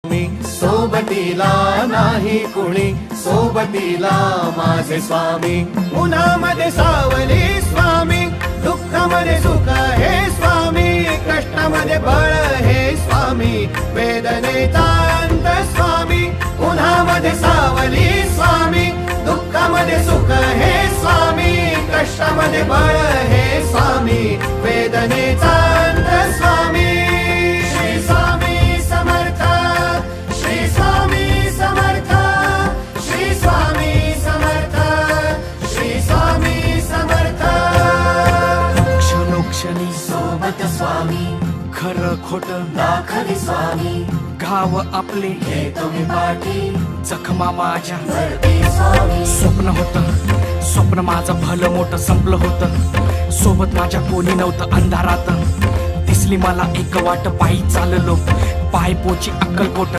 सोबतीला नाही कुणी, सोबतीला माझे स्वामी. उन्हामध्ये सावली स्वामी, दुःखामध्ये सुख हे स्वामी, कष्टामध्ये बळ हे स्वामी, वेदनेचा अंत स्वामी. उन्हामध्ये सावली स्वामी, दुःखामध्ये सुख हे स्वामी, कष्टामध्ये बळ हे स्वामी, वेदनेचा अंत स्वामी. श्री स्वामी समर्थ, श्री स्वामी समर्थ, श्री स्वामी समर्थ, श्री स्वामी समर्थ. क्षणोक्षणी सोबत स्वामी, खरं खोट दाखले स्वामी, घाव आपले हे तुम्ही पाठी जखमा माझ्या भरती स्वामी. स्वप्न होतं, स्वप्न माझं भलं मोठं संपलं होतं. सोबत माझ्या कोणी नव्हतं अंधारात. दिसली मला एक वाट, पायी चाललो पाय पोची अक्कलकोट.